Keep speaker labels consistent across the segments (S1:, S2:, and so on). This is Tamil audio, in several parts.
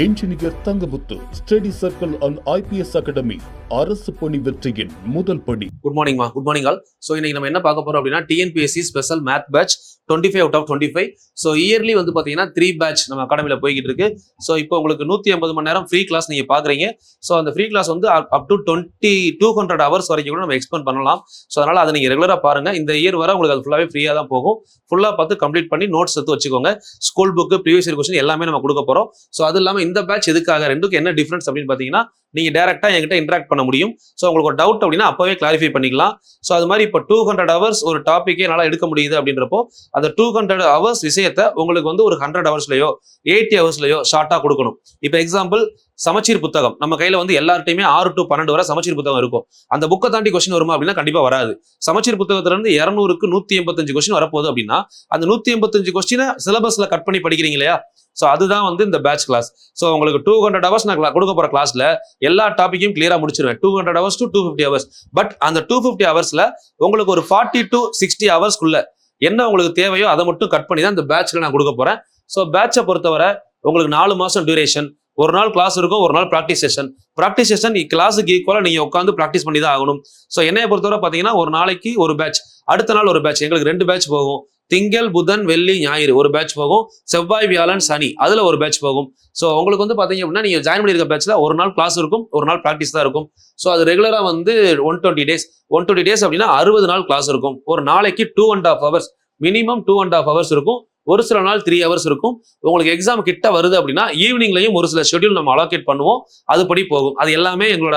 S1: Engineer Thangamuthu study circle and IPS academy அரசு பணி வெற்றியின் முதல் படி.
S2: குட் மார்னிங் மா, குட் மார்னிங் ஆல். ஸோ இன்னைக்கு நம்ம என்ன பார்க்க போறோம் அப்படின்னா TNPSC special math batch 25 out of 25. So early வந்து பார்த்தீங்கன்னா 3 பேட்ச் நம்ம அகாடமியில் போய்கிட்டு இருக்கு. ஸோ இப்போ உங்களுக்கு 150 மணி நேரம் ஃப்ரீ கிளாஸ் நீங்கள் பார்க்குறீங்க. ஸோ அந்த ஃப்ரீ கிளாஸ் வந்து அப் டு 200 ஹவர்ஸ் வரைக்கும் கூட நம்ம எக்ஸ்பெண்ட் பண்ணலாம். ஸோ அதனால அதை நீங்கள் ரெகுலராக பாருங்க. இந்த இயர் வர உங்களுக்கு அது ஃபுல்லாகவே ஃப்ரீயாக தான் போகும். ஃபுல்லாக பார்த்து கம்ப்ளீட் பண்ணி நோட்ஸ் எடுத்து வச்சுக்கோங்க. School book, previous year question எல்லாமே நம்ம கொடுக்க போகிறோம். ஸோ அது இல்லாமல் இந்த பேட்ச் எதுக்காக, ரெண்டுக்கு என்ன டிஃபரன்ஸ் அப்படின்னு பார்த்தீங்கன்னா நீங்க டேரக்டா என்கிட்ட இன்டராக்ட் பண்ண முடியும். ஸோ உங்களுக்கு ஒரு டவுட் அப்படின்னா அப்பவே கிளாரிஃபை பண்ணிக்கலாம். ஸோ அது மாதிரி இப்போ 200 ஹவர்ஸ் ஒரு டாப்பிக்கே என்னால் எடுக்க முடியுது அப்படின்றப்போ அந்த 200 ஹவர்ஸ் விஷயத்தை உங்களுக்கு வந்து ஒரு 100 ஹவர்ஸ்லயோ 80 ஹவர்ஸ்லயோ ஷார்ட்டா கொடுக்கணும். இப்போ எக்ஸாம்பிள் சமச்சீர் புத்தகம் நம்ம கையில வந்து எல்லார்ட்டையுமே 6 to 12 வரை சமச்சீர் புத்தகம் இருக்கும். அந்த புக்கை தாண்டி கொஸ்டின் வருமா அப்படின்னா கண்டிப்பா வராது. சமச்சீர் புத்தகத்துல இருந்து 200க்கு 185 கொஸ்டின் வரப்போகுது அப்படின்னா அந்த 185 கொஸ்டினை சிலபஸ்ல கட் பண்ணி படிக்கிறீங்க இல்லையா? ஸோ அதுதான் வந்து இந்த பேட்ச் கிளாஸ். ஸோ உங்களுக்கு 200 ஹவர்ஸ் நான் கொடுக்க போற கிளாஸ்ல எல்லா டாப்பிக்கையும் கிளியரா முடிச்சிருவேன். 200 ஹவர்ஸ் to 250 ஹவர்ஸ். பட் அந்த 250 ஹவர்ஸ்ல உங்களுக்கு ஒரு 40 to 60 ஹவர்ஸ்க்குள்ள என்ன உங்களுக்கு தேவையோ அதை மட்டும் கட் பண்ணி தான் இந்த பேட்ச்ல நான் கொடுக்க போறேன். ஸோ பேட்சை பொறுத்தவரை உங்களுக்கு 4 மாசம் டியூரேஷன். ஒரு நாள் கிளாஸ் இருக்கும், ஒரு நாள் ப்ராக்டிஸ் செஷன். ப்ராக்டிஸ் செஷன் கிளாஸுக்கு ஈக்குவலா நீங்க உட்காந்து ப்ராக்டிஸ் பண்ணி தான் ஆகணும். ஸோ என்னைய பொறுத்தவரை பாத்தீங்கன்னா ஒரு நாளைக்கு ஒரு பேட்ச், அடுத்த நாள் ஒரு பேட்ச். எங்களுக்கு 2 பேட்ச் போகும். திங்கள், புதன், வெள்ளி, ஞாயிறு ஒரு பேட்ச் போகும். செவ்வாய், வியாழன், சனி அதுல ஒரு பேட்ச் போகும். ஸோ உங்களுக்கு வந்து பாத்தீங்க அப்படின்னா நீங்க ஜாயின் பண்ணிருக்க பேட்ச்ல ஒரு நாள் கிளாஸ் இருக்கும், ஒரு நாள் ப்ராக்டிஸ் தான் இருக்கும். ஸோ அது ரெகுலரா வந்து 120 டேஸ் அப்படின்னா 60 நாள் கிளாஸ் இருக்கும். ஒரு நாளைக்கு 2.5 ஹவர்ஸ், மினிமம் 2.5 ஹவர்ஸ் இருக்கும். ஒரு சில நாள் 3 ஹவர்ஸ் இருக்கும். உங்களுக்கு எக்ஸாம் கிட்ட வருது அப்படின்னா ஈவினிங்லையும் ஒரு சில ஷெட்யூல் நம்ம அலோகேட் பண்ணுவோம். அதுபடி போகும். அது எல்லாமே எங்களோட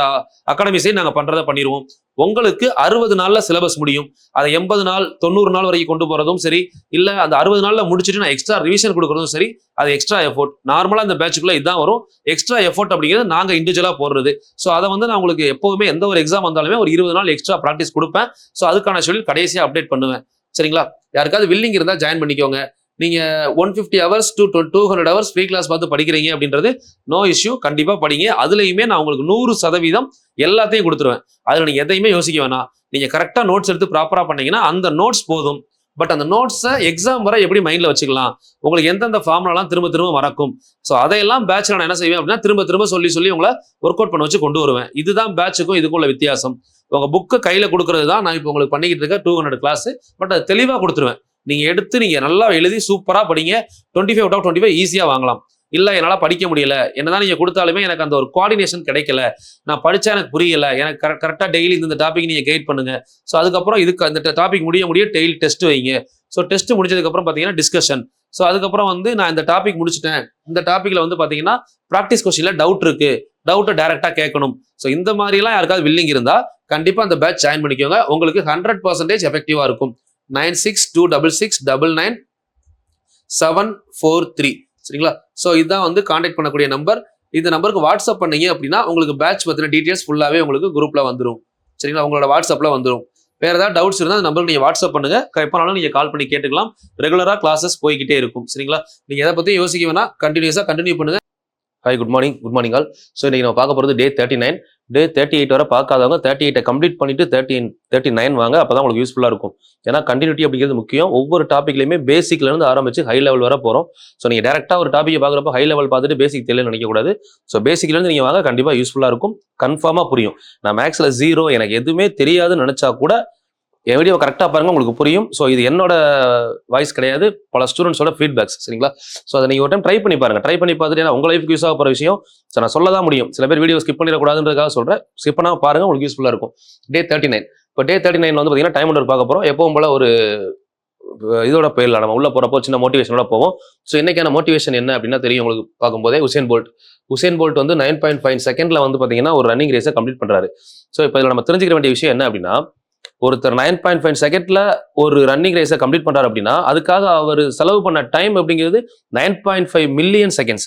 S2: அகாடமி சைடு நாங்க பண்றதை பண்ணிடுவோம். உங்களுக்கு 60 நாள்ல சிலபஸ் முடியும். அதை 80 நாள் 90 நாள் வரைக்கும் கொண்டு போறதும் சரி, இல்ல அந்த 60 நாள்ல முடிச்சுட்டு நான் எக்ஸ்ட்ரா ரிவிஷன் கொடுக்கறதும் சரி, அது எக்ஸ்ட்ரா எஃபோர்ட். நார்மலா இந்த பேட்சுக்குள்ள இதுதான் வரும். எக்ஸ்ட்ரா எஃபோர்ட் அப்படிங்கிறது நாங்க இண்டிவிஜுவலா போடுறது. ஸோ அதை வந்து நான் உங்களுக்கு எப்பவுமே எந்த ஒரு எக்ஸாம் வந்தாலுமே ஒரு 20 நாள் எக்ஸ்ட்ரா ப்ராக்டிஸ் கொடுப்பேன். ஸோ அதுக்கான ஷெட்யூல் கடைசியா அப்டேட் பண்ணுவேன். சரிங்களா? யாருக்காவது வில்லிங் இருந்தா ஜாயின் பண்ணிக்கோங்க. நீங்க 150 hours to 200 hours free class பார்த்து படிக்கிறீங்க அப்படின்றது நோ இஷ்யூ. கண்டிப்பா படிங்க. அதுலயுமே நான் உங்களுக்கு 100% எல்லாத்தையும் கொடுத்துருவேன். அதுல நீங்க எதையுமே யோசிக்க வேணாம். நீங்க கரெக்டா நோட்ஸ் எடுத்து ப்ராப்பரா பண்ணீங்கன்னா அந்த நோட்ஸ் போதும். பட் அந்த நோட்ஸை எக்ஸாம் வரை எப்படி மைண்ட்ல வச்சுக்கலாம், உங்களுக்கு எந்தெந்த ஃபார்முலாலாம் திரும்ப திரும்ப மறக்கும். ஸோ அதையெல்லாம் பேட்ச்ல நான் என்ன செய்வேன் அப்படின்னா திரும்ப திரும்ப சொல்லி உங்களை ஒர்க் அவுட் பண்ண வச்சு கொண்டு வருவேன். இதுதான் பேட்சுக்கும் இதுக்குள்ள வித்தியாசம். உங்க புக்கை கையில கொடுக்கறது தான் நான் இப்போ உங்களுக்கு பண்ணிக்கிட்டு இருக்க 200 கிளாஸ். பட் அது தெளிவா கொடுத்துருவேன். நீங்க எடுத்து நீங்க நல்லா எழுதி சூப்பரா படிங்க. 25 out of 25 ஈஸியா வாங்கலாம். இல்ல என்னால படிக்க முடியல, என்னதான் நீங்க கொடுத்தாலுமே எனக்கு அந்த ஒரு கோஆர்டினேஷன் கிடைக்கல, நான் படிச்சா எனக்கு புரியல, எனக்கு கரெக்டா டெய்லி இந்த டாபிக் நீங்க கைட் பண்ணுங்க. ஸோ அதுக்கப்புறம் இதுக்கு அந்த டாபிக் முடிய டெய்லி டெஸ்ட் வைங்க. ஸோ டெஸ்ட் முடிஞ்சதுக்கு அப்புறம் பாத்தீங்கன்னா டிஸ்கஷன். ஸோ அதுக்கப்புறம் வந்து நான் இந்த டாபிக் முடிச்சுட்டேன், இந்த டாபிக்ல வந்து பாத்தீங்கன்னா ப்ராக்டிஸ் கொஸ்டின்ல டவுட் இருக்கு, டவுட்டை டைரக்டா கேட்கணும். ஸோ இந்த மாதிரி எல்லாம் யாருக்காவது வில்லிங் இருந்தா கண்டிப்பா அந்த பேட்ச் ஜாயின் பண்ணிக்கோங்க. உங்களுக்கு 100% எஃபெக்டிவா இருக்கும். 9626999743 சரிங்களா? ஸோ இதுதான் வந்து கான்டாக்ட் பண்ணக்கூடிய நம்பர். இந்த நம்பருக்கு வாட்ஸ்அப் பண்ணீங்க அப்படின்னா உங்களுக்கு பேட்ச் பத்தின டீடைல்ஸ் ஃபுல்லாவே உங்களுக்கு குரூப்ல வந்துடும். சரிங்களா? உங்களோட வாட்ஸ்அப்ல வந்துடும். வேற ஏதாவது டவுட்ஸ் இருந்தால் அந்த நம்பருக்கு நீங்க வாட்ஸ்அப் பண்ணுங்க. எப்பனாலும் நீங்க கால் பண்ணி கேட்டுக்கலாம். ரெகுலரா கிளாஸஸ் போய்கிட்டே இருக்கும். சரிங்களா? நீங்க எதை பத்தியும் யோசிக்க வேணா, கண்டினியூ பண்ணுங்க. Hi, good morning all. So இன்னைக்கு நம்ம பார்க்க போகிறது டே 39. டே 38 வரை பார்க்காதவங்க 38 கம்ப்ளீட் பண்ணிட்டு 39 வாங்க. அப்பதான் உங்களுக்கு யூஸ்ஃபுல்லா இருக்கும். ஏன்னா கண்டினியூட்டி அப்படிங்கிறது முக்கியம். ஒவ்வொரு டாபிக்லையுமே பேசிக்ல இருந்து ஆரம்பிச்சு ஹை லெவல் வரை போறோம். ஸோ நீங்க டேரக்டா ஒரு டாபிக் பார்க்குறப்ப ஹை லெவல் பார்த்துட்டு பேசிக் தெரியல நினைக்க கூடாது. ஸோ பேசிக்ல இருந்து நீங்க வாங்க, கண்டிப்பா யூஸ்ஃபுல்லா இருக்கும். கன்ஃபார்மா புரியும். நான் மேக்ஸ்ல 0 எனக்கு எதுவுமே தெரியாதுன்னு நினைச்சா கூட என் வீடியோ கரெக்டாக பாருங்க, உங்களுக்கு புரியும். ஸோ இது என்னோட வாய்ஸ் கிடையாது, பல ஸ்டூடெண்ட்ஸோட ஃபீட்பேக்ஸ். சரிங்களா? ஸோ அதை நீங்கள் ஒரு டைம் ட்ரை பண்ணி பாருங்க. ட்ரை பண்ணி பார்த்துட்டு உங்க லைஃப்க்கு யூஸ் ஆக போகிற விஷயம் ஸோ நான் சொல்ல தான் முடியும். சில பேர் வீடியோ ஸ்கிப் பண்ணிடக்கூடாதுன்றதுக்காக சொல்கிறேன். ஸ்கிப் பண்ணால் பாருங்க, உங்களுக்கு யூஸ்ஃபுல்லாக இருக்கும். டே 39. இப்போ டே 39 வந்து பார்த்தீங்கன்னா டைம் ஒன்று பார்க்க போகிறோம். எப்பவும் போல ஒரு இதோட போயிடலாம். நம்ம உள்ள போகிறப்போ சின்ன மோட்டிவேஷனோட போவோம். ஸோ இன்னைக்கான மோட்டிவேஷன் என்ன அப்படின்னா தெரியும் உங்களுக்கு பார்க்கும்போதே. உசேன் போல்ட் வந்து 9.5 செகண்ட்ல வந்து பார்த்தீங்கன்னா ஒரு ரன்னிங் ரேஸை கம்ப்ளீட் பண்ணுறாரு. ஸோ இப்போ இதில் நம்ம தெரிஞ்சுக்க வேண்டிய விஷயம் என்ன அப்படின்னா, ஒருத்தர் 9.5 செகண்ட்ல ஒரு ரன்னிங் ரேஸை கம்ப்ளீட் பண்றாரு அப்படின்னா அதுக்காக அவர் செலவு பண்ண டைம் அப்படிங்கிறது 9.5 மில்லியன் செகண்ட்ஸ்.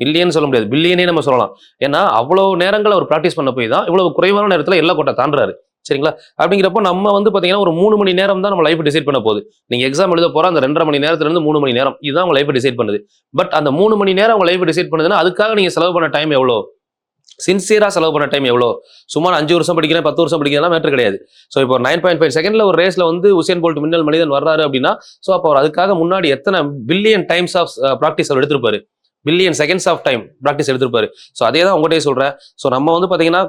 S2: மில்லியன் சொல்ல முடியாது, பில்லியனே நம்ம சொல்லலாம். ஏன்னா அவ்வளவு நேரங்கள் அவர் ப்ராக்டிஸ் பண்ண போய் தான் இவ்வளவு குறைவான நேரத்தில் எல்லா கோட்டை தாண்டுறாரு. சரிங்களா? அப்படிங்கிறப்போ நம்ம வந்து பாத்தீங்கன்னா ஒரு 3 மணி நேரம் தான் நம்ம லைஃப் டிசைட் பண்ண போகுது. நீங்க எக்ஸாம் எழுத போற அந்த 2.5 மணி நேரத்துல இருந்து 3 மணி நேரம் இதுதான் உங்க லைஃப் டிசைட் பண்ணுது. பட் அந்த 3 மணி நேரம் உங்க லைஃப் டிசைட் பண்ணுதுன்னா அதுக்காக நீங்க செலவு பண்ண டைம் எவ்வளோ, சின்சியரா செலவு பண்ண டைம் எவ்வளோ. சும்மா 5 வருஷம் படிக்கிறேன் 10 வருஷம் படிக்கிறதெல்லாம் மேட்டர் கிடையாது. ஸோ இப்போ 9.5 செகண்ட்ல ஒரு ரேஸ்ல வந்து உசேன் போல்ட் மின்னல் மனிதன் வர்றாரு அப்படின்னா ஸோ அப்போ அவர் அதுக்காக முன்னாடி எத்தனை பில்லியன் டைம்ஸ் ஆஃப் ப்ராக்டிஸ் அவர் எடுத்திருப்பாரு. Billion seconds of time practice எடுத்திருப்பாரு. ஸோ அதே தான் உங்கள்கிட்டயே சொல்கிறேன். ஸோ நம்ம வந்து பார்த்தீங்கன்னா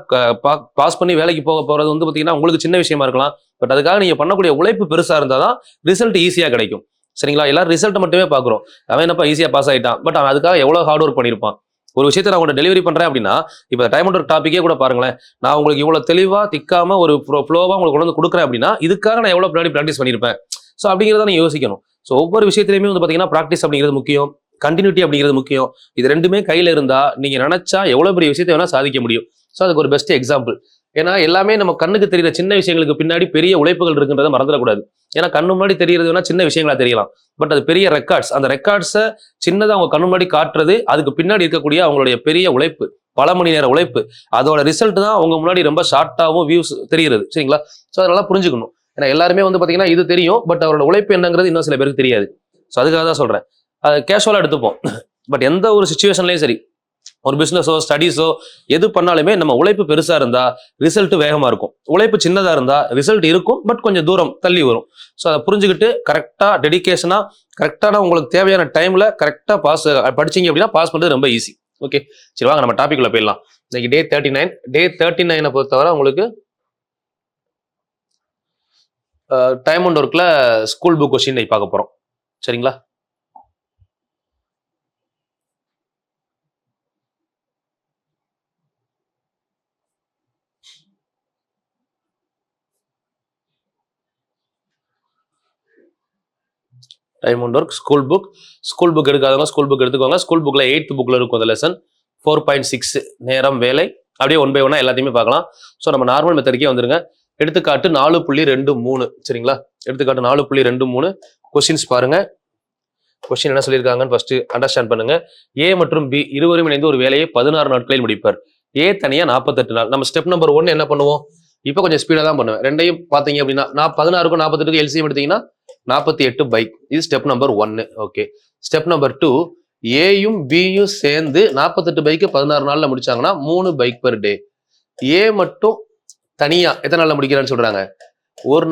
S2: பாஸ் பண்ணி வேலைக்கு போகிறது வந்து பார்த்தீங்கன்னா உங்களுக்கு சின்ன விஷயமா இருக்கலாம். பட் அதுக்காக நீங்கள் பண்ணக்கூடிய உழைப்பு பெருசாக இருந்தால் தான் ரிசல்ட் ஈஸியாக கிடைக்கும். சரிங்களா? எல்லாரும் ரிசல்ட்டை மட்டுமே பார்க்குறோம். அவன் என்னப்பா ஈஸியாக பாஸ் ஆகிட்டான், பட் அவன் அதுக்காக எவ்வளோ ஹார்ட் ஒர்க் பண்ணியிருப்பான். ஒரு விஷயத்தை நான் உங்கள்கிட்ட டெலிவரி பண்ணுறேன் அப்படின்னா, இப்போ டைம் அண்ட் ஒர்க் டாப்பிக்கே கூட பாருங்களேன். நான் உங்களுக்கு இவ்வளோ தெளிவாக திக்காம ஒரு ஃப்ளோவாக உங்களுக்கு கொண்டு வந்து கொடுக்குறேன் அப்படின்னா, இதுக்காக நான் எவ்வளோ பின்னாடி ப்ராக்டிஸ் பண்ணியிருப்பேன். ஸோ அப்படிங்கிறத நீங்கள் யோசிக்கணும். ஸோ ஒவ்வொரு விஷயத்துலையுமே வந்து பார்த்தீங்கன்னா ப்ராக்டிஸ் அப்படிங்கிறது முக்கியம், கண்டினியூட்டி அப்படிங்கிறது முக்கியம். இது ரெண்டுமே கையில் இருந்தால் நீங்கள் நினச்சா எவ்வளோ பெரிய விஷயத்தை வேணால் சாதிக்க முடியும். ஸோ அதுக்கு ஒரு பெஸ்ட் எக்ஸாம்பிள். ஏன்னா எல்லாமே நம்ம கண்ணுக்கு தெரிகிற சின்ன விஷயங்களுக்கு பின்னாடி பெரிய உழைப்புகள் இருக்குன்றதை மறந்துடக்கூடாது. ஏன்னா கண்ணு முன்னாடி தெரியறதுனா சின்ன விஷயங்களா தெரியலாம், பட் அது பெரிய ரெக்கார்ட்ஸ். அந்த ரெக்கார்ட்ஸை சின்னதாக அவங்க கண்ணு முன்னாடி காட்டுறது, அதுக்கு பின்னாடி இருக்கக்கூடிய அவங்களுடைய பெரிய உழைப்பு, பல மணி நேர உழைப்பு, அதோட ரிசல்ட் தான் அவங்க முன்னாடி ரொம்ப ஷார்ட்டாகவும் வியூஸ் தெரிகிறது. சரிங்களா? ஸோ அதெல்லாம் புரிஞ்சுக்கணும். ஏன்னா எல்லாருமே வந்து பார்த்தீங்கன்னா இது தெரியும், பட் அவரோட உழைப்பு என்னங்கிறது இன்னும் சில பேருக்கு தெரியாது. ஸோ அதுக்காக தான் சொல்கிறேன். அதை கேஷுவலாக எடுத்துப்போம். பட் எந்த ஒரு சுச்சுவேஷன்லையும் சரி, ஒரு பிஸ்னஸோ ஸ்டடீஸோ எது பண்ணாலுமே நம்ம உழைப்பு பெருசாக இருந்தால் ரிசல்ட் வேகமாக இருக்கும். உழைப்பு சின்னதாக இருந்தால் ரிசல்ட் இருக்கும், பட் கொஞ்சம் தூரம் தள்ளி வரும். ஸோ அதை புரிஞ்சுக்கிட்டு கரெக்டாக டெடிகேஷனாக கரெக்டான உங்களுக்கு தேவையான டைமில் கரெக்டாக படிச்சிங்க அப்படின்னா பாஸ் பண்ணுறது ரொம்ப ஈஸி. ஓகே, சரி வாங்க நம்ம டாபிக்குள்ளே போயிடலாம். இன்னைக்கு டே 39. டே 39 பொறுத்தவரை உங்களுக்கு டைம் அண்ட் ஒர்க்கில் ஸ்கூல் புக் கொஸ்டின் இன்னைக்கு பார்க்க போகிறோம். சரிங்களா? Time and work school book எடுக்காதவங்க ஸ்கூல் புக் எடுத்துக்கோங்க. ஸ்கூல் புக்கில் 8th புக்கில் இருக்கும் அந்த லெசன் 4.6 நேரம் வேலை. அப்படியே 1 by 1 எல்லாத்தையுமே பார்க்கலாம். ஸோ நம்ம நார்மல் மெத்தடுக்கே வந்துருங்க. எடுத்துக்காட்டு 4.23. சரிங்களா? எடுத்துக்காட்டு 4.23 கொஸ்டின்ஸ் பாருங்க. கொஸ்டின் என்ன சொல்லியிருக்காங்கன்னு ஃபர்ஸ்ட் அண்டர்ஸ்டாண்ட் பண்ணுங்க. ஏ மற்றும் பி இருவரும் இணைந்து ஒரு வேலையை 16 நாட்களில் முடிப்பார். ஏ தனியா 48 நாள். நம்ம ஸ்டெப் நம்பர் 1 என்ன பண்ணுவோம்? இப்போ கொஞ்சம் ஸ்பீடாக தான் பண்ணுவேன். ரெண்டையும் பார்த்தீங்க அப்படின்னா 16க்கும் 48க்கும் எல்சிஎம் எடுத்தீங்கன்னா 48 பைக். இது step number 1. Okay, step number 2, ஏயும் பியும் சேர்ந்து 48 பைக்கு 16 நாள்ல முடிச்சாங்கன்னா 3 பைக் பெர் டே. ஏ மட்டும் தனியா எத்தனை நாள்ல முடிக்கிறான்னு சொல்றாங்க? ஒரு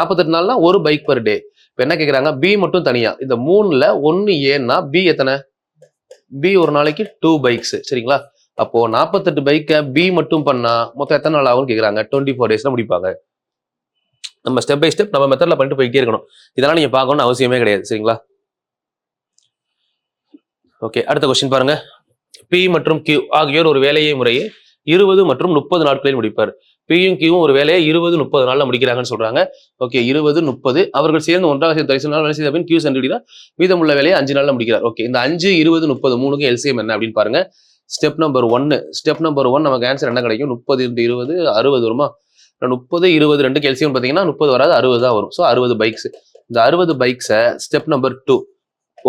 S2: 48 நாள்னா 1 பைக் பெர் டே. இப்போ என்ன கேட்குறாங்க? பி மட்டும் தனியா. இந்த 3ல 1 ஏன்னா பி எத்தனை? பி ஒரு நாளைக்கு 2 பைக்ஸ். சரிங்களா? அப்போ 48 பைக்கை பி மட்டும் பண்ணா மொத்தம் எத்தனை நாள் ஆகும்னு கேட்குறாங்க? 24 daysல முடிப்பாங்க. நம்ம ஸ்டெப் பை ஸ்டெப் நம்ம மெத்தட்ல பண்ணிட்டு போயிட்டே இருக்கணும். இதெல்லாம் நீங்க பார்க்கணும்னு அவசியமே கிடையாது. சரிங்களா? ஓகே, அடுத்த கொஸ்டின் பாருங்க. பி மற்றும் கியூ ஆகியோர் ஒரு வேலையை முறையே 20 மற்றும் 30 நாட்களில் முடிப்பார். பியும் கியூவும் ஒரு வேலையை 20-30 நாள்ல முடிக்கிறாங்கன்னு சொல்றாங்க. ஓகே, 20-30 அவர்கள் சேர்ந்து ஒன்றாக சேர்ந்து நாள் வேலை செய்த பின் கியூ சென்று மீதமுள்ள வேலையை 5 நாள்ல முடிக்கிறார். ஓகே, இந்த 5, 20, 30 மூணுக்கும் எல்சிஎம் என்ன அப்படின்னு பாருங்க. ஸ்டெப் நம்பர் 1 நமக்கு ஆன்சர் என்ன கிடைக்கும்? 30 × 20 60 வருமா? 30, 20 2 எல்சிஎம் பார்த்தீங்கன்னா 30 வராது, 60 தான் வரும். So 60 bikes. இந்த 60 பைக்ஸை ஸ்டெப் நம்பர் 2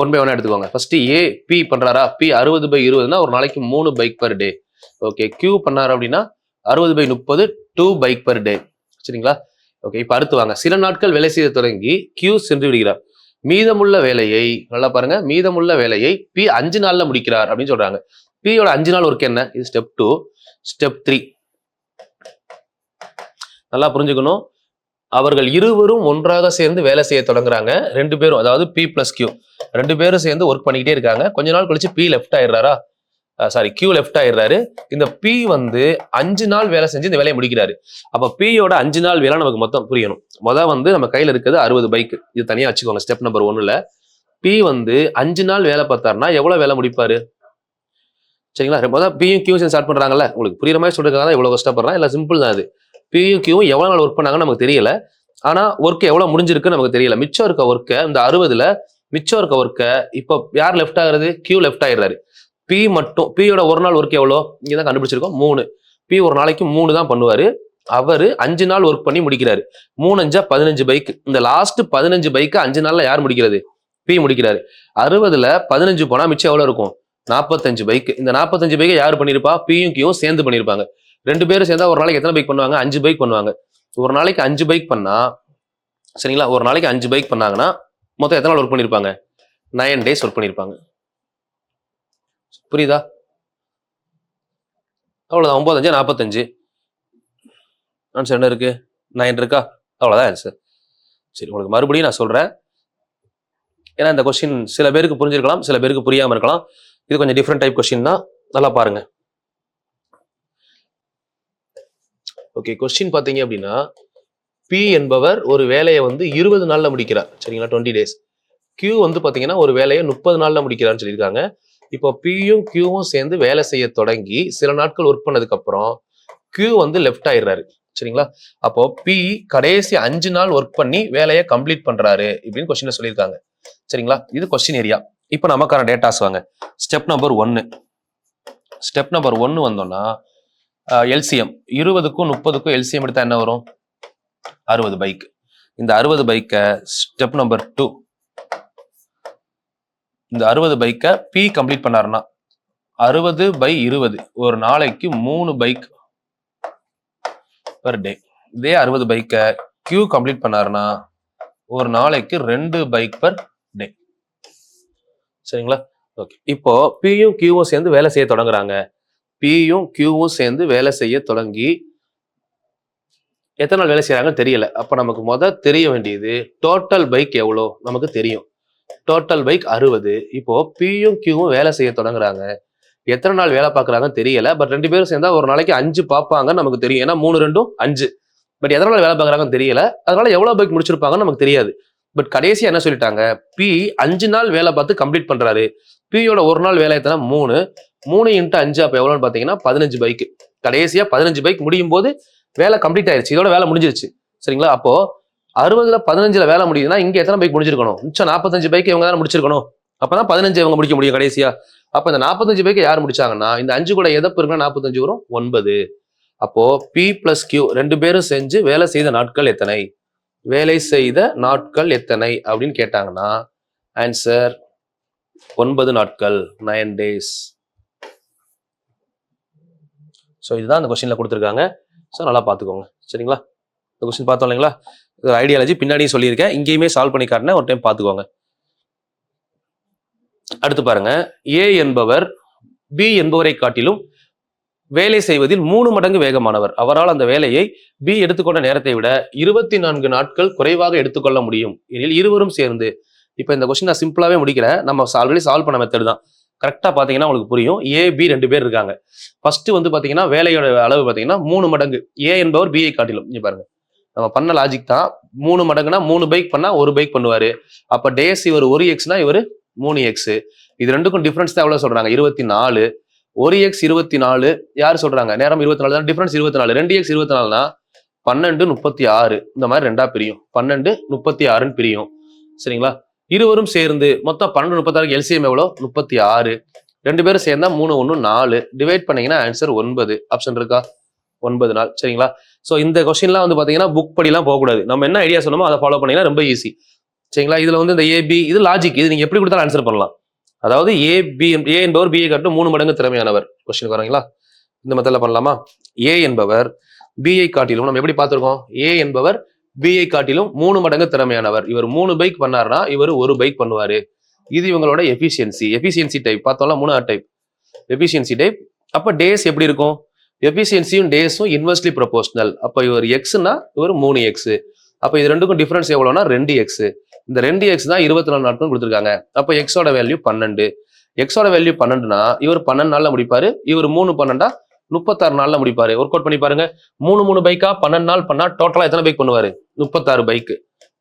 S2: 1 by 1 எடுத்துக்கோங்க. ஃபர்ஸ்ட் ஏ பி பண்றாரா? பி 60/20னா ஒரு நாளைக்கு 3 bike per day. Okay, Q பண்ணாரு அப்படின்னா 60/30 2 பைக் பர் டே. சரிங்களா? ஓகே, இப்போ அடுத்து வாங்க. சில நாட்கள் வேலை செய்ய தொடங்கி கியூ சென்று விடுகிறார். மீதமுள்ள வேலையை நல்லா பாருங்க. மீதமுள்ள வேலையை பி 5 நாள்ல முடிக்கிறார் அப்படின்னு சொல்றாங்க. பியோட 5 நாள் ஒர்க் என்ன? இது ஸ்டெப் 2. ஸ்டெப் 3 நல்லா புரிஞ்சுக்கணும். அவர்கள் இருவரும் ஒன்றாக சேர்ந்து வேலை செய்ய தொடங்குறாங்க. 2 பேரும், அதாவது பி பிளஸ் கியூ 2 பேரும் சேர்ந்து ஒர்க் பண்ணிக்கிட்டே இருக்காங்க. கொஞ்ச நாள் கழிச்சு பி லெஃப்ட் ஆயிடுறாரா? கியூ லெஃப்ட் ஆயிடுறாரு. இந்த பி வந்து 5 நாள் வேலை செஞ்சு இந்த வேலையை முடிக்கிறாரு. அப்ப பியோட 5 நாள் வேலை நமக்கு மொத்தம் புரியணும். வந்து நம்ம கையில இருக்கிறது 60 பைக். இது தனியா வச்சுக்கோங்க. ஸ்டெப் நம்பர் 1ல பி வந்து 5 நாள் வேலை பார்த்தாருன்னா எவ்வளவு வேலை முடிப்பாரு? சரிங்களா? பியும் கியூ ஸ்டார்ட் பண்றாங்கல்ல, உங்களுக்கு புரியுற மாதிரி சொல்றதுக்காக தான் இவ்வளவு கஷ்டப்படுறாங்க. இல்ல சிம்பிள் தான் அது. பியும் கியூவும் எவ்வளவு நாள் ஒர்க் பண்ணாங்கன்னு நமக்கு தெரியல. ஆனா ஒர்க் எவ்வளவு முடிஞ்சிருக்குன்னு நமக்கு தெரியல. மிச்சம் இருக்க ஒர்க்கை இந்த 60ல மிச்சம் இருக்க ஒர்க்கை இப்போ யார் லெஃப்ட் ஆகுறது? கியூ லெஃப்ட் ஆயிடுறாரு. பி மட்டும் பியோட ஒரு நாள் ஒர்க் எவ்வளோ இங்கதான் கண்டுபிடிச்சிருக்கோம் 3. பி ஒரு நாளைக்கு 3 தான் பண்ணுவாரு. அவரு 5 நாள் ஒர்க் பண்ணி முடிக்கிறாரு. 3 5 15 பைக். இந்த லாஸ்ட் 15 பைக்கு 5 நாள்ல யார் முடிக்கிறது? பி முடிக்கிறாரு. 60ல 15 போனா மிச்சம் எவ்வளவு இருக்கும்? 45 பைக். இந்த 45 பைக்கை யார் பண்ணிருப்பா? பியும் கியூவும் சேர்ந்து பண்ணிருப்பாங்க. 2 பேரும் சேர்ந்தா ஒரு நாளைக்கு எத்தனை பைக் பண்ணுவாங்க? 5 பைக் பண்ணுவாங்க. ஒரு நாளைக்கு 5 பைக் பண்ணா, சரிங்களா, ஒரு நாளைக்கு 5 பைக் பண்ணாங்கன்னா மொத்தம் எத்தனை நாள் ஒர்க் பண்ணிருப்பாங்க? 9 days ஒர்க் பண்ணிருப்பாங்க. புரியுதா? அவ்வளவுதான். 9 5 45. ஆன்சர் என்ன இருக்கு? 9 இருக்கா? அவ்வளவுதான் ஆன்சர். சரி, உங்களுக்கு மறுபடியும் நான் சொல்றேன். ஏன்னா இந்த கொஸ்டின் சில பேருக்கு புரிஞ்சிருக்கலாம், சில பேருக்கு புரியாம இருக்கலாம். இது கொஞ்சம் டிஃப்ரெண்ட் டைப் கொஸ்டின் தான், நல்லா பாருங்க. ஓகே, கொஸ்டின் பாத்தீங்க அப்படின்னா பி என்பவர் ஒரு வேலையை வந்து 20 நாள்ல முடிக்கிறார், சரிங்களா, 20 டேஸ். கியூ வந்து பாத்தீங்கன்னா ஒரு வேலையை 30 நாள்ல முடிக்கிறான்னு சொல்லியிருக்காங்க. இப்போ பியும் கியூவும் சேர்ந்து வேலை செய்ய தொடங்கி சில நாட்கள் ஒர்க் பண்ணதுக்கு அப்புறம் கியூ வந்து லெஃப்ட் ஆயிடுறாரு, சரிங்களா. அப்போ பி கடைசி 5 நாள் ஒர்க் பண்ணி வேலையை கம்ப்ளீட் பண்றாரு இப்படின்னு கொஸ்டின்ல சொல்லியிருக்காங்க, சரிங்களா. இது கொஸ்டின் ஏரியா. இப்போ நமக்கான டேட்டாஸ் வாங்க. Step number 1. ஸ்டெப் நம்பர் 1 வந்தோம்னா எல்சிஎம் 20க்கும் 30க்கும் எல்சிஎம் எடுத்தா என்ன வரும்? 60 பைக். இந்த 60 பைக்கை ஸ்டெப் நம்பர் 2, இந்த 60 பைக்கை பி கம்ப்ளீட் பண்ணாருன்னா 60/20 ஒரு நாளைக்கு 3 பைக் பெர் டே. இதே 60 பைக்கை கியூ கம்ப்ளீட் பண்ணாருன்னா ஒரு நாளைக்கு 2 பைக் பெர் டே, சரிங்களா. ஓகே, இப்போ பியும் கியூவும் சேர்ந்து வேலை செய்ய தொடங்குறாங்க. பியும் கியூவும் சேர்ந்து வேலை செய்ய தொடங்கி எத்தனை நாள் வேலை செய்யறாங்கன்னு தெரியல. அப்ப நமக்கு தெரிய வேண்டியது டோட்டல் பைக் எவ்வளோ நமக்கு தெரியும். Total bike 60. இப்போ பியும் கியூவும் வேலை செய்ய தொடங்குறாங்க. எத்தனை நாள் வேலை பார்க்கறாங்கன்னு தெரியல. பட் 2 பேரும் சேர்ந்தா ஒரு நாளைக்கு 5 பார்ப்பாங்கன்னு நமக்கு தெரியும். ஏன்னா 3 2 5. பட் எத்தனை நாள் வேலை பார்க்கறாங்கன்னு தெரியல. அதனால எவ்வளவு பைக் முடிச்சிருப்பாங்கன்னு நமக்கு தெரியாது. பட் கடைசியா என்ன சொல்லிட்டாங்க? பி 5 நாள் வேலை பார்த்து கம்ப்ளீட் பண்றாரு. பியோட ஒரு நாள் வேலை எத்தனை? 3. 3 × 5 அப்ப எவ்வளவுன்னு பாத்தீங்கன்னா 15 பைக். கடைசியா 15 பைக் முடியும் போது வேலை கம்ப்ளீட் ஆயிருச்சு. இதோட வேலை முடிஞ்சிருச்சு, சரிங்களா. அப்போ 60ல 15ல வேலை முடியுதுன்னா இங்க எத்தனை பைக் முடிஞ்சிருக்கணும்? மிச்சம் 45 பைக் இவங்க தான் முடிச்சிருக்கணும். அப்பதான் 15 இவங்க முடிக்க முடியும் கடைசியா. அப்ப இந்த 45 பைக் யார் முடிச்சாங்கன்னா இந்த 5 கூட எதை பெருக்குனா 45 வரும்? 9. அப்போ பி பிளஸ் கியூ 2 பேரும் செஞ்சு வேலை செய்த நாட்கள் எத்தனை? வேலை செய்த நாட்கள் எத்தனை அப்படின்னு கேட்டாங்கன்னா ஆன்சர் 9 நாட்கள், 9 days. ஸோ இதுதான் அந்த கொஸ்டின்ல கொடுத்துருக்காங்க. ஸோ நல்லா பார்த்துக்கோங்க, சரிங்களா. இந்த கொஸ்டின் பார்த்தோம் இல்லைங்களா? ஐடியாலஜி பின்னாடியும் சொல்லியிருக்கேன், இங்கேயுமே சால்வ் பண்ணி காட்டினேன், ஒரு டைம் பார்த்துக்கோங்க. அடுத்து பாருங்க, ஏ என்பவர் பி என்பவரை காட்டிலும் வேலை செய்வதில் 3 மடங்கு வேகமானவர். அவரால் அந்த வேலையை பி எடுத்துக்கொண்ட நேரத்தை விட 24 நாட்கள் குறைவாக எடுத்துக்கொள்ள முடியும் எனில் இருவரும் சேர்ந்து. இப்போ இந்த கொஸ்டின் நான் சிம்பிளாவே முடிக்கிறேன். நம்ம ஆல்ரெடி சால்வ் பண்ண மெத்தட் தான். கரெக்டா பாத்தீங்கன்னா உங்களுக்கு புரியும். ஏ பி 2 பேர் இருக்காங்க. ஃபர்ஸ்ட் வந்து பாத்தீங்கன்னா வேலையோட அளவு பாத்தீங்கன்னா 3 மடங்கு. ஏ என்பவர் பிஐ காட்டிலும். இங்க பாருங்க, நம்ம பண்ண லாஜிக் தான். 3 மடங்குனா 3 பைக் பண்ணா 1 பைக் பண்ணுவாரு. அப்ப டேஸ் இவர் 1x இவர் 3x. இது ரெண்டுக்கும் டிஃபரன்ஸ் தான் எவ்வளவு சொல்றாங்க? 24. 1x 24 யார் சொல்றாங்க? நேரம் 24 தான், டிஃபரன்ஸ் 24. 2x 24னா 12 36. இந்த மாதிரி 2ஆ பிரியும். 12 36ன்னு பிரியும், சரிங்களா. இருவரும் சேர்ந்து மொத்தம் 12 36 எல்சிஎம் எவ்வளோ? 36. 2 பேரும் சேர்ந்தா 3 1 4. டிவைட் பண்ணீங்கன்னா ஆன்சர் 9. ஆப்ஷன் இருக்கா? 9 நாள், சரிங்களா. ஸோ இந்த கொஸ்டின்லாம் வந்து பாத்தீங்கன்னா புக் படிலாம் போகக்கூடாது. நம்ம என்ன ஐடியா சொன்னோமோ அதை ஃபாலோ பண்ணீங்கன்னா ரொம்ப ஈஸி, சரிங்களா. இதுல வந்து இந்த ஏபி இது லாஜிக், இது நீங்க எப்படி கொடுத்தாலும் ஆன்சர் பண்ணலாம். அதாவது ஏ என்பவர் பிஏ காட்டும் 3 மடங்கு திறமையானவர். கொஸ்டின் வரீங்களா? இந்த மெத்தட்ல பண்ணலாமா? ஏ என்பவர் பிஐ காட்டிலும் நம்ம எப்படி பார்த்திருக்கோம்? ஏ என்பவர் பிஐ காட்டிலும் 3 மடங்கு திறமையானவர். இவர் 3 பைக் பண்ணாருன்னா இவர் 1 பைக் பண்ணுவாரு. இது இவங்களோட எஃபிஷியன்சி டைப். பார்த்தோம்ல 3 டைப் எஃபிஷியன்சி டைப். அப்ப டேஸ் எப்படி இருக்கும்? எஃபிஷியன்சியும் டேஸும் இன்வெர்ஸ்லி ப்ரொபோஷனல். அப்ப இவர் எக்ஸ்னா இவர் 3x. அப்ப இது ரெண்டுக்கும் டிஃபரன்ஸ் எவ்வளவுனா 2x. இந்த 2x தான் 24 நாட்கள் கொடுத்துருக்காங்க. அப்ப எக்ஸோட வேல்யூ 12. எக்ஸோட வேல்யூ 12னா இவர் 12 நாள்ல முடிப்பாரு. இவர் 3 12 36 நாள்ல முடிப்பாரு. ஒர்க் அவுட் பண்ணி பாருங்க. 3 பைக்கா 12 நாள் பண்ணா டோட்டலா எத்தனை பைக் பண்ணுவாரு? 36 பைக்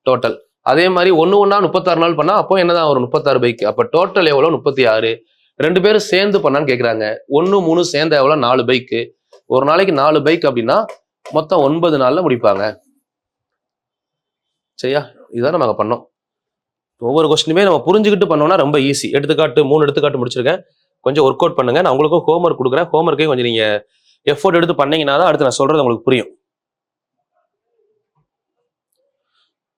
S2: டோட்டல். அதே மாதிரி 1 1 36 நாள் பண்ணா அப்போ என்னதான் வரும்? 36 பைக். அப்ப டோட்டல் எவ்வளவு? 36. 2 பேரும் சேர்ந்து பண்ணான்னு கேக்குறாங்க. 1 3 சேர்ந்த எவ்வளவு? 4 பைக். ஒரு நாளைக்கு 4 பைக் அப்படின்னா மொத்தம் 9 நாள்ல முடிப்பாங்க, சரியா. இதுதான் நம்ம பண்ணோம். ஒவ்வொரு கொஸ்டினுமே நம்ம புரிஞ்சுக்கிட்டு பண்ணோம்னா ரொம்ப ஈஸி. 3 எடுத்துக்காட்டு முடிச்சிருக்கேன். கொஞ்சம் ஒர்க் அவுட் பண்ணுங்க. நான் உங்களுக்கும் ஹோம்ஒர்க் கொடுக்குறேன். ஹோம்ஒர்க்கே கொஞ்சம் நீங்க எஃபோர்ட் எடுத்து பண்ணீங்கன்னா தான் அடுத்து நான் சொல்றது உங்களுக்கு புரியும்.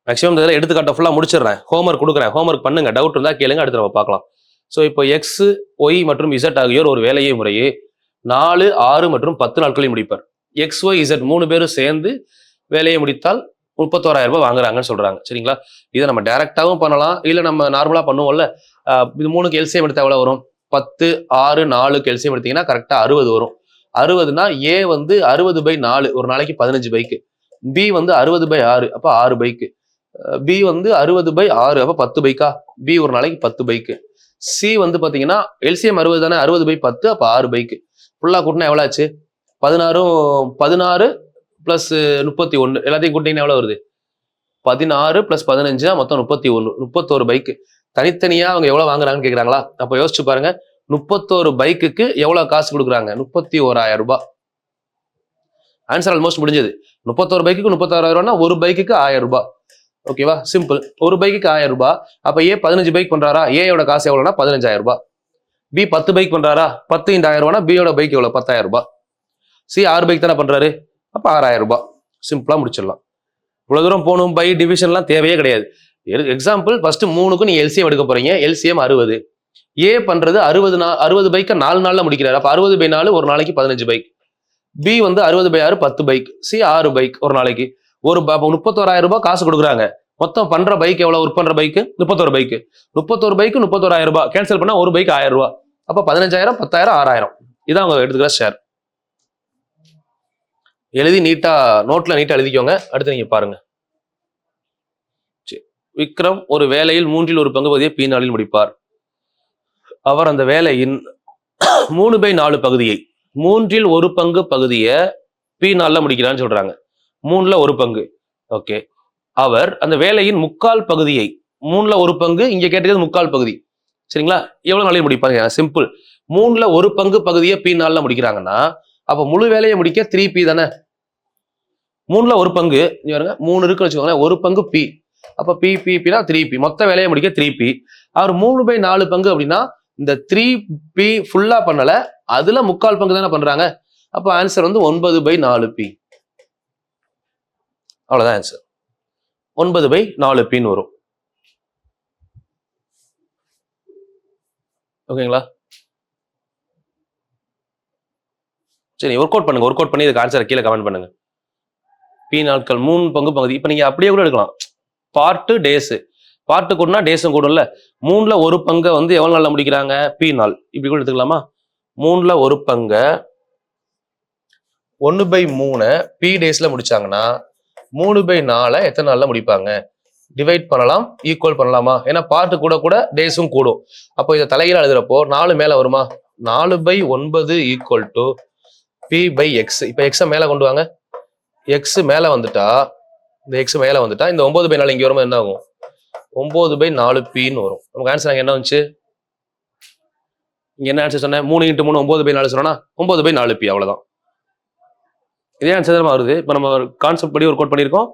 S2: மேக்ஸிமம் இதில் எடுத்துக்காட்ட ஃபுல்லாக முடிச்சிடுறேன். ஹோம்ஒர்க் கொடுக்குறேன். ஹோம்ஒர்க் பண்ணுங்க. டவுட் இருந்தால் கேளுங்க, அடுத்து நம்ம பார்க்கலாம். ஸோ இப்போ எக்ஸ் ஒய் மற்றும் இசட் ஆகியோர் ஒரு வேலையை முறையே 4 6 மற்றும் 10 நாட்களில் முடிப்பார். எக்ஸ் ஒய் இசட் 3 பேரும் சேர்ந்து வேலையை முடித்தால் 31,000 ரூபாய் வாங்குறாங்கன்னு சொல்றாங்க, சரிங்களா. இதை நம்ம டைரக்டாவும் பண்ணலாம், இல்லை நம்ம நார்மலா பண்ணுவோம்ல. இது 3க்கு எல்சிஎம் எடுத்தா எவ்வளவு வரும்? 10 6 4க்கு எல்சிஎம் எடுத்தீங்கன்னா கரெக்டா 60 வரும். 60னா ஏ வந்து 60/4 ஒரு நாளைக்கு 15 பைக்கு. பி வந்து 60/6 அப்ப 6 பைக்கு. பி வந்து 60/6 அப்ப 10 பைக்கா. பி ஒரு நாளைக்கு 10 பைக்கு. சி வந்து பாத்தீங்கன்னா எல்சிஎம் 60 தானே, 60/10, அப்ப 6 பைக். ஃபுல்லா கூட்டினா எவ்வளவு ஆச்சு? 16 பிளஸ் 31 எல்லாத்தையும் கூட்டிங்கன்னா எவ்வளவு வருது? 16 பிளஸ் 15 மொத்தம் 31 பைக். தனித்தனியா அவங்க எவ்வளவு வாங்குறாங்கன்னு கேக்குறாங்களா? அப்ப யோசிச்சு பாருங்க, 31 பைக்குக்கு எவ்வளவு காசு கொடுக்குறாங்க? 31,000 ரூபாய். ஆன்சர் ஆல்மோஸ்ட் முடிஞ்சது. 31 பைக்குக்கு 36,000 ரூபாய்னா ஒரு பைக்குக்கு 1000 ரூபாய். ஓகேவா? சிம்பிள். ஒரு பைக்குக்கு 1000 ரூபாய். அப்ப ஏ 15 பைக் பண்றாரா? ஏயோட காசு எவ்வளவுனா 15,000 ரூபாய். பி 10 பைக் பண்றாரா? 10 × 1000 ரூபாய்னா பியோட பைக் எவ்வளவு? 10,000 ரூபாய். சி 6 பைக் தானே பண்றாரு, அப்ப 6,000 ரூபாய். சிம்பிளா முடிச்சிடலாம். இவ்வளவு தூரம் போகணும், பை டிவிஷன்லாம் தேவையே கிடையாது. எக்ஸாம்பிள் ஃபர்ஸ்ட் 3க்கும் நீங்க எல்சிஎம் எடுக்க போறீங்க. எல்சிஎம் 60. ஏ பண்றது 60 பைக்கை 4 நாள்ல முடிக்கிறாரு. அப்ப 60/4 ஒரு நாளைக்கு 15 பைக். பி வந்து 60/6 10 பைக். சி 6 பைக் ஒரு நாளைக்கு. 31,000 ரூபாய் காசு கொடுக்குறாங்க. மொத்தம் பண்ற பைக் எவ்வளவு? ஒர்க் பண்ற பைக் 31 பைக். 31 பைக்கு 31,000 ரூபாய். கேன்சல் பண்ணா ஒரு பைக் 1000 ரூபாய். அப்ப 15,000 10,000 6,000. இதான் அவங்க எடுத்துக்கிற ஷேர். எழுதி நீட்டா நோட்ல நீட்டா எழுதிக்கோங்க. அடுத்து நீங்க பாருங்க. விக்ரம் ஒரு வேலையில் 1/3 பகுதியை பி நாளில் முடிப்பார். அவர் அந்த வேலையின் 3/4 பகுதியை 1/3 பகுதியை பி நாள்ல முடிக்கிறான்னு சொல்றாங்க. 1/3 பங்கு. ஓகே. அவர் அந்த வேலையின் 3/4 பகுதியை 1/3 இங்க கேட்டது 3/4 பகுதி. சரிங்களா? எவ்வளவு நாளில் முடிப்பாங்க? சிம்பிள். 1/3 பகுதியை பி நாள்ல முடிக்கிறாங்கன்னா அப்ப முழு வேலையை முடிக்க 3P தானே. 1/3 பாருங்க, 3 இருக்குன்னு வச்சுக்கோங்களேன். ஒரு பங்கு பி. அப்ப பினா 3P. மொத்த வேலையை முடிக்க 3P. அவர் 3/4 பங்கு அப்படின்னா இந்த 3P ஃபுல்லா பண்ணல, அதுல 3/4 பங்கு தானே பண்றாங்க. அப்ப ஆன்சர் வந்து 9/4P. அவ்வளவுதான் ஆன்சர். 9/4P வரும். ஓகேங்களா? சரி, ஒர்க் அவுட் பண்ணுங்க. ஒர்க் அவுட் பண்ணி இதுக்கு ஆன்சரை கீழே கமெண்ட் பண்ணுங்க. பி நாட்கள் 3 பகுதி. இப்ப நீங்க அப்படியே கூட எடுக்கலாம். Part days. பார்ட் கூடனா டேஸும் கூடும்ல. 1/3 வந்து எவ்வளவு நாள்ல முடிக்கிறாங்க? பி நாள். இப்படி கூட எடுத்துக்கலாமா? 1/3 1/3 பி டேஸ்ல முடிச்சாங்கன்னா 3/4 எத்தனை நாள்ல முடிப்பாங்க? டிவைட் பண்ணலாம், ஈக்குவல் பண்ணலாமா? ஏன்னா பார்ட் கூட கூட டேஸும் கூடும். அப்போ இதை தலைகீழ எழுதுறப்போ 4 மேல வருமா? 4/9 ஈக்குவல் டு P/X. இப்ப எக்ஸ மேல கொண்டு வாங்க. எக்ஸ் மேல வந்துட்டா, இந்த எக்ஸ் மேல வந்துட்டா இந்த 9/4 இங்க வரும்போது என்ன ஆகும்? 9/4Pன்னு வரும். நமக்கு ஆன்சர் என்ன வந்துச்சு? இங்க என்ன ஆன்சர் சொன்னேன்? 3 × 3 9/4 சொன்னா 9/4P. அவ்வளவுதான். இதே ஆன்சர் தான் வருது. இப்ப நம்ம கான்செப்ட் படி ஒர்க் அவுட் பண்ணிருக்கோம்.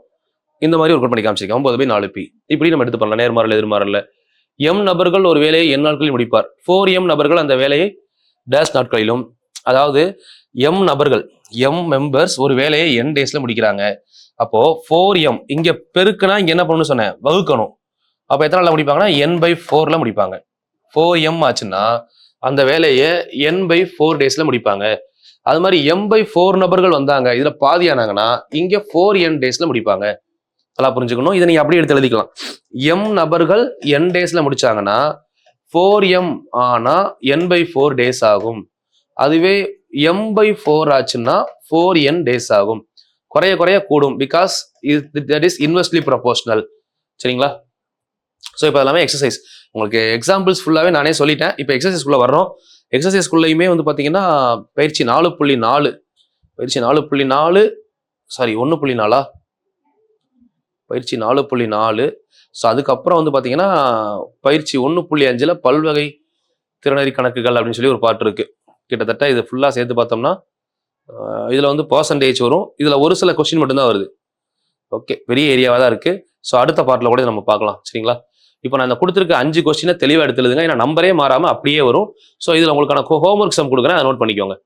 S2: இந்த மாதிரி ஒர்க் அவுட் பண்ணி காமிச்சிருக்கோம். 9/4P. இப்படி நம்ம எடுத்து பண்ணலாம். நேர்மாறல் எதிர்மாறல்ல. எம் நபர்கள் ஒரு வேலையை n நாட்களில் முடிப்பார். 4M நபர்கள் அந்த வேலையை டேஷ் நாட்களிலும், அதாவது எம் நபர்கள், எம் மெம்பர்ஸ் ஒரு வேலையை n டேஸ்ல முடிக்கிறாங்க. அப்போ 4M இங்க பெருக்குனா இங்க என்ன பண்ணணும்னு சொன்னேன்? வகுக்கணும். அப்ப எத்தனை நாள்ல முடிப்பாங்கன்னா n/4ல முடிப்பாங்க. 4M ஆச்சுன்னா அந்த வேலையை n/4 டேஸ்ல முடிப்பாங்க. அது மாதிரி m/4 நபர்கள் வந்தாங்க, இதுல பாதி ஆனாங்கன்னா இங்க 4n டேஸ்ல முடிப்பாங்க. நல்லா புரிஞ்சுக்கணும். இதை நீங்க அப்படியே எடுத்து எழுதிக்கலாம். m நபர்கள் n டேஸ்ல முடிச்சாங்கன்னா 4M ஆனா n/4 டேஸ் ஆகும். அதுவே m/4 ஆச்சுன்னா 4n டேஸ் ஆகும். குறைய குறைய கூடும். Because that is inversely proportional. சரிங்களா? ஸோ இப்போ எல்லாமே எக்ஸசைஸ். உங்களுக்கு எக்ஸாம்பிள்ஸ் ஃபுல்லாவே நானே சொல்லிட்டேன். இப்போ எக்ஸசைஸ்குள்ள வர்றோம். எக்ஸசைஸ்குள்ளேயுமே வந்து பாத்தீங்கன்னா பயிற்சி 4.4 பயிற்சி 4.4 சாரி 1.4 பயிற்சி 4.4. ஸோ அதுக்கப்புறம் வந்து பாத்தீங்கன்னா பயிற்சி 1.5ல பல்வகை திறனறி கணக்குகள் அப்படின்னு சொல்லி ஒரு பாட்டு இருக்கு. கிட்டத்தட்ட இது ஃபுல்லா சேர்த்து பார்த்தோம்னா இதுல வந்து பர்சன்டேஜ் வரும். இதுல ஒரு சில கொஸ்டின் மட்டும்தான் வருது. ஓகே, பெரிய ஏரியாவா தான் இருக்கு. ஸோ அடுத்த பார்ட்ல கூட நம்ம பார்க்கலாம். சரிங்களா? இப்போ நான் இந்த கொடுத்துருக்க 5 கொஸ்டினை தெளிவாக எடுத்து எழுதுங்க. ஏன்னா நம்பரே மாறாம அப்படியே வரும். ஸோ இதுல உங்களுக்கான ஹோம்ஒர்க் சம் கொடுக்குறேன், அதை நோட் பண்ணிக்கோங்க.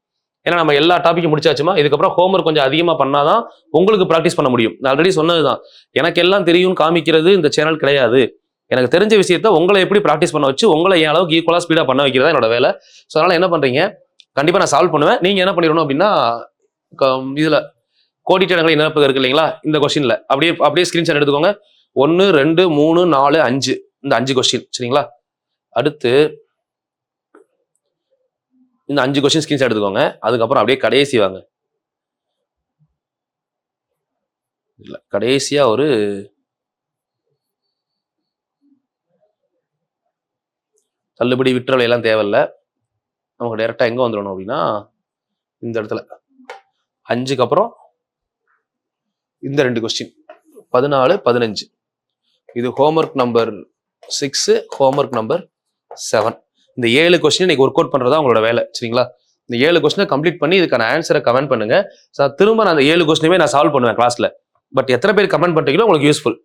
S2: ஏன்னா நம்ம எல்லா டாப்பிக்கும் முடிச்சாச்சுமா, இதுக்கப்புறம் ஹோம்ஒர்க் கொஞ்சம் அதிகமாக பண்ணாதான் உங்களுக்கு ப்ராக்டிஸ் பண்ண முடியும். நான் ஆல்ரெடி சொன்னதுதான், எனக்கு எல்லாம் தெரியும் காமிக்கிறது இந்த சேனல் கிடையாது. எனக்கு தெரிஞ்ச விஷயத்த உங்களை எப்படி ப்ராக்டிஸ் பண்ண வச்சு உங்களை என் அளவுக்கு ஈக்குவலா ஸ்பீடா பண்ண வைக்கிறதா என்னோட வேலை. ஸோ அதனால என்ன பண்றீங்க, கண்டிப்பா நான் சால்வ் பண்ணுவேன். நீங்க என்ன பண்ணிடணும் அப்படின்னா, இதுல கோடிட்ட இடங்களை நிரப்புக இருக்கு இல்லைங்களா, இந்த கொஸ்டின்ல அப்படியே ஸ்கிரீன்ஷாட் எடுத்துக்கோங்க. 1 2 3 4 5 இந்த 5 கொஸ்டின். சரிங்களா? அடுத்து இந்த 5 கொஸ்டின் ஸ்கிரீன்ஷாட் எடுத்துக்கோங்க. அதுக்கப்புறம் அப்படியே கடைசி வாங்க. இல்ல கடைசியா ஒரு தள்ளுபடி விற்றலை எல்லாம் தேவையில்லை. நமக்கு டைரெக்டாக எங்கே வந்துடணும் அப்படின்னா இந்த இடத்துல 5க்கு அப்புறம் இந்த 2 கொஸ்டின் 14, 15. இது ஹோம்ஒர்க் நம்பர் 6, ஹோம்ஒர்க் நம்பர் 7. இந்த 7 கொஸ்டின் இன்னைக்கு ஒர்க் அவுட் பண்ணுறதா உங்களோட வேலை. சரிங்களா? இந்த 7 கொஸ்டினை கம்ப்ளீட் பண்ணி இதுக்கான ஆன்சரை கமெண்ட் பண்ணுங்க. திரும்ப நான் அந்த 7 கொஸ்டினுமே நான் சால்வ் பண்ணுவேன் கிளாஸ்ல. பட் எத்தனை பேர் கமெண்ட் பண்ணுறீங்களோ உங்களுக்கு யூஸ்ஃபுல்.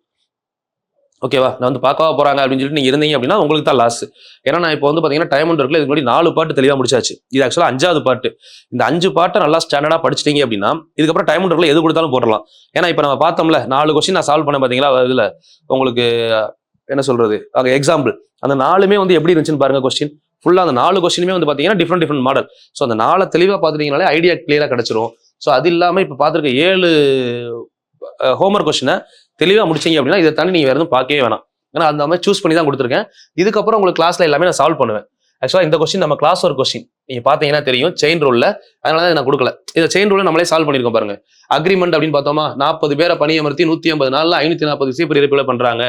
S2: ஓகேவா? நான் வந்து பார்க்கவா போறாங்க அப்படின்னு சொல்லிட்டு நீங்க இருந்தீங்க அப்படின்னா உங்களுக்கு தான் லாஸ். ஏன்னா நான் இப்போ வந்து பாத்தீங்கன்னா டைம் ஒன்று இருக்குல்ல, இதுக்கு முன்னாடி 4 பாட்டு தெளிவா முடிச்சாச்சு. இது ஆக்சுவலா 5வது பாட்டு. இந்த 5 பாட்டை நல்லா ஸ்டாண்டர்டா படிச்சிட்டீங்க அப்படின்னா இதுக்கப்புறம் டைம் ஒன்று இருக்குல்ல எது கொடுத்தாலும் போடலாம். ஏன்னா இப்போ நம்ம பார்த்தோம்ல 4 கொஸ்டின் நான் சால்வ் பண்ண பாத்தீங்களா, இதுல உங்களுக்கு என்ன சொல்றது அங்கே எக்ஸாம்பிள் அந்த 4மே வந்து எப்படி இருந்துச்சுன்னு பாருங்க. கொஸ்டின் ஃபுல்லா அந்த 4 கொஸ்டினுமே வந்து பாத்தீங்கன்னா டிஃப்ரெண்ட் மாடல். ஸோ அந்த 4 தெளிவா பார்த்துட்டீங்கனாலே ஐடியா கிளியரா கிடைச்சிரும். ஸோ அது இல்லாம இப்போ பார்த்துருக்க 7 ஹோம்ஒர்க் கொஸ்டினை தெளிவா முடிச்சீங்க அப்படின்னா இதை தாண்டி நீங்க வேற எதுவும் பார்க்கவே வேணாம். ஏன்னா அந்த மாதிரி சூஸ் பண்ணி தான் கொடுத்துருக்கேன். இதுக்கப்புறம் உங்களுக்கு கிளாஸ்ல எல்லாமே நான் சால்வ் பண்ணுவேன். ஆக்சுவலா இந்த கொஸ்டின் நம்ம கிளாஸ் ஒரு கொஸ்டின் நீங்க பாத்தீங்கன்னா தெரியும் செயின் ரூல்ல, அதனால தான் நான் கொடுக்கல. இந்த செயின் ரூல்ல நம்மளே சால்வ் பண்ணிருக்கோம் பாருங்க. அக்ரிமெண்ட் அப்படின்னு பார்த்தோமா, 40 பேரை பணியமர்த்தி 180 நாள்ல 540 விசைப்பறி இறப்புகளை பண்றாங்க.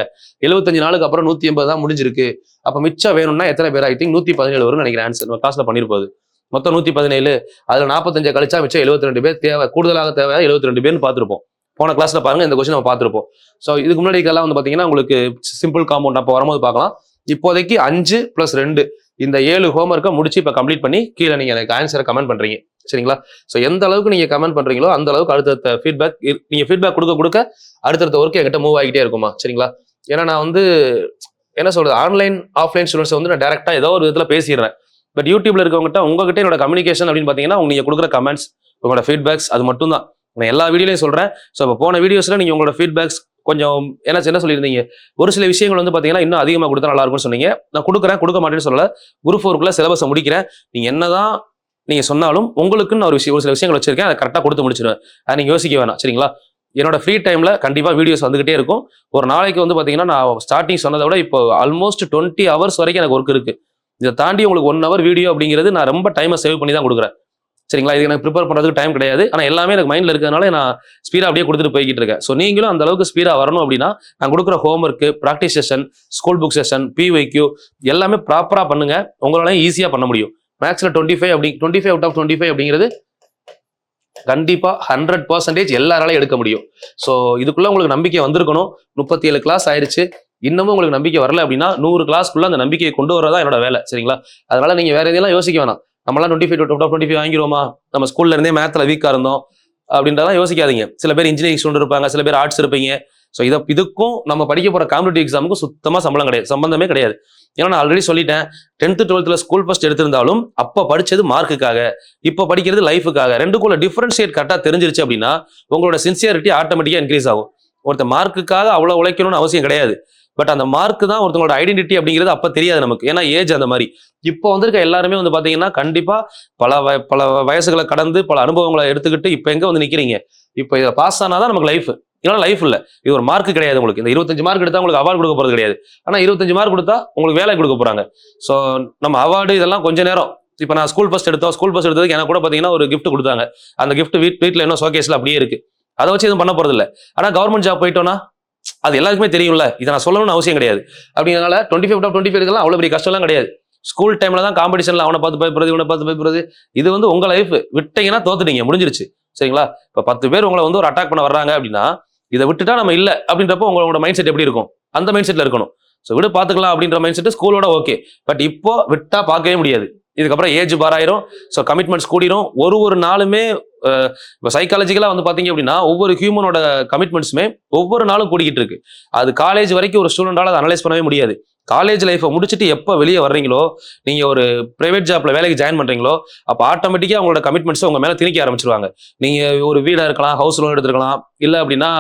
S2: 75 நாளுக்கு அப்புறம் 180 தான் முடிஞ்சிருக்கு. அப்ப மிச்சம் வேணும்னா எத்தனை பேர்? ஐ திங்க் 117 வரும்னு நினைக்கிறேன். ஆன்சர் நம்ம கிளாஸ்ல பண்ணிருப்போது. மொத்தம் 117. அதுல 45 கழிச்சா மிச்சம் 72 பேர் தேவை. கூடுதலாக தேவை 72 பேர்னு பார்த்திருப்போம். போன கிளாஸ்ல பாருங்க இந்த கொஸ்டின் நம்ம பார்த்திருப்போம். ஸோ இதுக்கு முன்னாடி எல்லாம் வந்து பாத்தீங்கன்னா உங்களுக்கு சிம்பிள் காம்பவுண்ட் அப்போ வரும்போது பார்க்கலாம். இப்போதைக்கு 5 + 2 இந்த 7 ஹோம்ஒர்க்கை முடிச்சு இப்போ கம்ப்ளீட் பண்ணி கீழே நீங்க எனக்கு ஆன்சரை கமெண்ட் பண்றீங்க. சரிங்களா? ஸோ எந்த அளவுக்கு நீங்க கமெண்ட் பண்றீங்களோ அந்த அளவுக்கு அடுத்தடுத்த ஃபீட்பேக் நீங்க ஃபீட்பேக் கொடுக்க அடுத்தடுத்த ஒர்க் என்கிட்ட மூவ் ஆகிட்டே இருக்குமா. சரிங்களா? ஏன்னா நான் வந்து என்ன சொல்றது, ஆன்லைன் ஆஃப்லைன் ஸ்டூடெண்ட்ஸ் வந்து நான் டேரக்டா ஏதோ ஒரு விதத்துல பேசிடுறேன். பட் யூடியூப்ல இருக்கவங்ககிட்ட உங்ககிட்ட என்னோட கம்யூனிகேஷன் அப்படின்னு பாத்தீங்கன்னா நீங்க கொடுக்குற கமெண்ட்ஸ், உங்களோட ஃபீட்பேக்ஸ், அது மட்டும் தான். நான் எல்லா வீடியோலையும் சொல்றேன். ஸோ இப்போ போன வீடியோஸ்ல நீங்க உங்களோட ஃபீட்பேக்ஸ் கொஞ்சம் என்ன சொல்லியிருந்தீங்க, ஒரு சில விஷயங்கள் வந்து பாத்தீங்கன்னா இன்னும் அதிகமாக கொடுத்தா நல்லா இருக்கும்னு சொன்னீங்க. நான் கொடுக்க மாட்டேன்னு சொல்லல. குரூப் 4க்குள்ள சிலபஸை முடிக்கிறேன். நீங்க என்னதான் நீங்க சொன்னாலும் உங்களுக்குன்னு ஒரு சில விஷயங்கள் வச்சிருக்கேன், அதை கரெக்டாக கொடுத்து முடிச்சிருவேன். அதை நீங்க யோசிக்க வேணாம். சரிங்களா? என்னோட ஃப்ரீ டைம்ல கண்டிப்பா வீடியோஸ் வந்துகிட்டே இருக்கும். ஒரு நாளைக்கு வந்து பாத்தீங்கன்னா நான் ஸ்டார்டிங் சொன்னதை விட இப்போ ஆல்மோஸ்ட் 20 ஹவர்ஸ் வரைக்கும் எனக்கு ஒர்க் இருக்கு. இதை தாண்டி உங்களுக்கு 1 ஹவர் வீடியோ அப்படிங்கிறது நான் ரொம்ப டைமை சேவ் பண்ணி தான் கொடுக்குறேன். சரிங்களா? இது எனக்கு ப்ரிப்பேர் பண்ணுறதுக்கு டைம் கிடையாது. ஆனால் எல்லாமே எனக்கு மைண்டில் இருக்கிறதுனால நான் ஸ்பீடாக அப்படியே கொடுத்துட்டு போய்கிட்டு இருக்கேன். ஸோ நீங்களும் அந்த அளவுக்கு ஸ்பீடாக வரணும் அப்படின்னா நான் கொடுக்குற homework, practice session, school book session, PYQ எல்லாமே ப்ராப்பராக பண்ணுங்க. உங்களால ஈஸியாக பண்ண முடியும். மேக்ஸில் 25 அவுட் ஆஃப் 25 அப்படிங்கிறது கண்டிப்பாக 100% எல்லாராலையும் எடுக்க முடியும். ஸோ இதுக்குள்ள உங்களுக்கு நம்பிக்கை வந்திருக்கணும். 37 கிளாஸ் ஆயிடுச்சு. இன்னமும் உங்களுக்கு நம்பிக்கை வரல அப்படின்னா 100 கிளாஸ்க்குள்ள அந்த நம்பிக்கையை கொண்டு வரதா என்னோட வேலை. சரிங்களா? அதனால நீங்க வேற எதையெல்லாம் யோசிக்க வேணாம். நம்மளாம் 25 அவுட் ஆஃப் 25 வாங்கிடுவோமா, நம்ம ஸ்கூல்ல இருந்தே மேத்ல வீக்கா இருந்தோம் அப்படின்றதான் யோசிக்காதீங்க. சில பேர் இன்ஜினியரிங் ஸ்டூடெண்ட் இருப்பாங்க, சில பேர் ஆர்ட்ஸ் இருப்பீங்க. ஸோ இதுக்கும் நம்ம படிக்க போற காம்படிட்டிவ் எக்ஸாமுக்கும் சுத்தமா சம்பந்தமே கிடையாது. ஏன்னா நான் ஆல்ரெடி சொல்லிட்டேன், 10th 12th ஸ்கூல் ஃபர்ஸ்ட் எடுத்திருந்தாலும் அப்ப படிச்சது மார்க்குக்காக, இப்ப படிக்கிறது லைஃபுக்காக. ரெண்டுக்குள்ள டிஃபரன்ஷியேட் கரெக்டா தெரிஞ்சிருச்சு அப்படின்னா உங்களோட சின்சியாரிட்டி ஆட்டோமேட்டிக்கா இன்க்ரீஸ் ஆகும். ஒருத்த மார்க்குக்காக அவ்வளவு உழைக்கணும்னு அவசியம் கிடையாது. பட் அந்த மார்க் தான் ஒருத்தவங்களோட ஐடென்டிட்டி அப்படிங்கிறது அப்ப தெரியாது நமக்கு. ஏன்னா ஏஜ் அந்த மாதிரி. இப்போ வந்திருக்க எல்லாருமே வந்து பாத்தீங்கன்னா கண்டிப்பா பல வயசுகளை கடந்து பல அனுபவங்களை எடுத்துக்கிட்டு இப்ப எங்க வந்து நிக்கிறீங்க. இப்போ இதை பாஸ் ஆனாதான் நமக்கு லைஃப். இதனால லைஃப் இல்ல, இது ஒரு மார்க் கிடையாது. உங்களுக்கு இந்த 25 மார்க் எடுத்தா உங்களுக்கு அவார்டு கொடுக்க போறது கிடையாது. ஆனா 25 மார்க் கொடுத்தா உங்களுக்கு வேலை கொடுக்க போறாங்க. ஸோ நம்ம அவார்டு இதெல்லாம் கொஞ்ச நேரம். இப்போ நான் ஸ்கூல் ஃபர்ஸ்ட் எடுத்ததுக்கு எனக்கு கூட பாத்தீங்கன்னா ஒரு கிஃப்ட் கொடுத்தாங்க. அந்த கிஃப்ட் வீட்டுல இன்னும் ஷோகேஸ்ல அப்படியே இருக்கு. அதை வச்சு எதுவும் பண்ண போறது இல்லை. ஆனா கவர்மெண்ட் ஜாப் போயிட்டோம்னா அது எல்லாருக்குமே தெரியும்ல. இதை நான் சொல்லணும்னு அவசியம் கிடையாது. அப்படிங்கிறதுனால 25 அவுட் ஆஃப் 25 இதெல்லாம் அவ்வளவு பெரிய கஷ்டம்லாம் கிடையாது. ஸ்கூல் டைம்ல தான் காம்படிஷன்ல அவனை பார்த்து பயப்படுறது, இவனை பார்த்து பயப்படுறது. இது வந்து உங்க லைஃப். விட்டீங்கன்னா தோத்துட்டீங்க, முடிஞ்சிருச்சு. சரிங்களா? இப்போ 10 பேர் உங்களை வந்து ஒரு அட்டாக் பண்ண வர்றாங்க அப்படின்னா இதை விட்டுட்டா நம்ம இல்லை அப்படின்றப்போ உங்களோட மைண்ட் செட் எப்படி இருக்கும்? அந்த மைண்ட் செட்ல இருக்கணும். ஸோ விட பாத்துக்கலாம் அப்படின்ற மைண்ட் செட் ஸ்கூலோட ஓகே. பட் இப்போ விட்டா பார்க்கவே முடியாது. இதுக்கப்புறம் ஏஜ் பாராயிரும். ஸோ கமிட்மெண்ட்ஸ் கூடிரும். ஒரு நாளுமே இப்போ சைக்காலஜிக்கலா வந்து பாத்தீங்க அப்படின்னா ஒவ்வொரு ஹியூமனோட கமிட்மெண்ட்ஸுமே ஒவ்வொரு நாளும் கூடிக்கிட்டு இருக்கு. அது காலேஜ் வரைக்கும் ஒரு ஸ்டூடெண்டால அதை அனலைஸ் பண்ணவே முடியாது. காலேஜ் லைஃப்பை முடிச்சுட்டு எப்போ வெளியே வர்றீங்களோ, நீங்க ஒரு பிரைவேட் ஜாப்ல வேலைக்கு ஜாயின் பண்றீங்களோ, அப்போ ஆட்டோமேட்டிக்கா உங்களோட கமிட்மெண்ட்ஸை உங்க மேல திணிக்க ஆரம்பிச்சிருவாங்க. நீங்க ஒரு வீடா இருக்கலாம், ஹவுஸ் லோன் எடுத்துருக்கலாம், இல்லை அப்படின்னா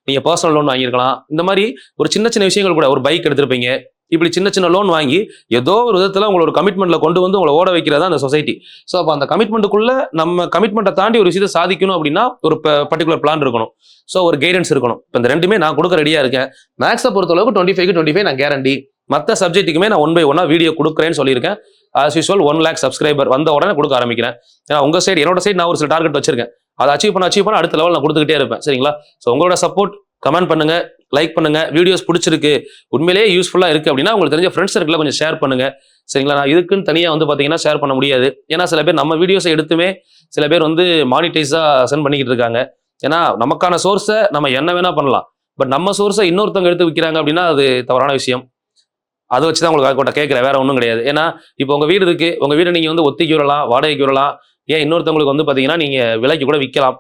S2: நீங்க பர்சனல் லோன் வாங்கியிருக்கலாம். இந்த மாதிரி ஒரு சின்ன விஷயங்கள் கூட, ஒரு பைக் எடுத்திருப்பீங்க. இப்படி சின்ன லோன் வாங்கி ஏதோ ஒரு விதத்துல உங்களோட கமிட்மெண்ட்ல கொண்டு வந்து உங்களை ஓட வைக்கிறதா அந்த சொசைட்டி. ஸோ அப்போ அந்த கமிட்மெண்ட்டுக்குள்ள நம்ம கமிட்மெண்ட்டை தாண்டி ஒரு விஷயத்தை சாதிக்கணும் அப்படின்னா ஒரு பர்டிகுலர் பிளான் இருக்கணும். ஸோ ஒரு கைடன்ஸ் இருக்கணும். இப்போ இந்த ரெண்டுமே நான் கொடுக்க ரெடியா இருக்கேன். மேக்ஸை பொறுத்தளவுக்கு 25 நான் கேரண்டி. மற்ற சப்ஜெக்ட்டுக்குமே நான் 1 by 1 வீடியோ கொடுக்குறேன்னு சொல்லியிருக்கேன். ஆஸ் யூஸ்வல் 1 lakh சப்ஸ்கிரைபர் வந்த உடனே கொடுக்க ஆரம்பிக்கிறேன். ஏன்னா உங்க சைடு என்னோட சைடு நான் ஒரு சில டார்கெட் வச்சிருக்கேன். அதை அச்சீவ் பண்ண அடுத்த லெவல் நான் கொடுத்துக்கிட்டே இருப்பேன். சரிங்களா? ஸோ உங்களோட சப்போர்ட், கமெண்ட் பண்ணுங்க, லைக் பண்ணுங்க. வீடியோஸ் பிடிச்சிருக்கு, உண்மையிலேயே யூஸ்ஃபுல்லா இருக்கு அப்படின்னா உங்களுக்கு தெரிஞ்ச ஃப்ரெண்ட்ஸ் சர்க்கிள்ல கொஞ்சம் ஷேர் பண்ணுங்க. சரிங்களா. நான் இதுக்குன்னு தனியாக வந்து பார்த்தீங்கன்னா ஷேர் பண்ண முடியாது. ஏன்னா சில பேர் நம்ம வீடியோஸை எடுத்துமே சில பேர் வந்து மானிட்டைஸாக சென்ட் பண்ணிக்கிட்டு இருக்காங்க. ஏன்னா நமக்கான சோர்ஸை நம்ம என்ன வேணா பண்ணலாம். பட் நம்ம சோர்ஸை இன்னொருத்தவங்க எடுத்து விற்கிறாங்க அப்படின்னா அது தவறான விஷயம். அதை வச்சு தான் உங்களுக்கு கேட்குறேன், வேற ஒன்றும் கிடையாது. ஏன்னா இப்போ உங்கள் வீடு இருக்கு, உங்கள் வீடை நீங்கள் வந்து ஒத்திக்கு விடலாம், வாடகைக்கு விடலாம், ஏன் இன்னொருத்தவங்களுக்கு வந்து பார்த்தீங்கன்னா நீங்கள் விலைக்கு கூட விற்கலாம்.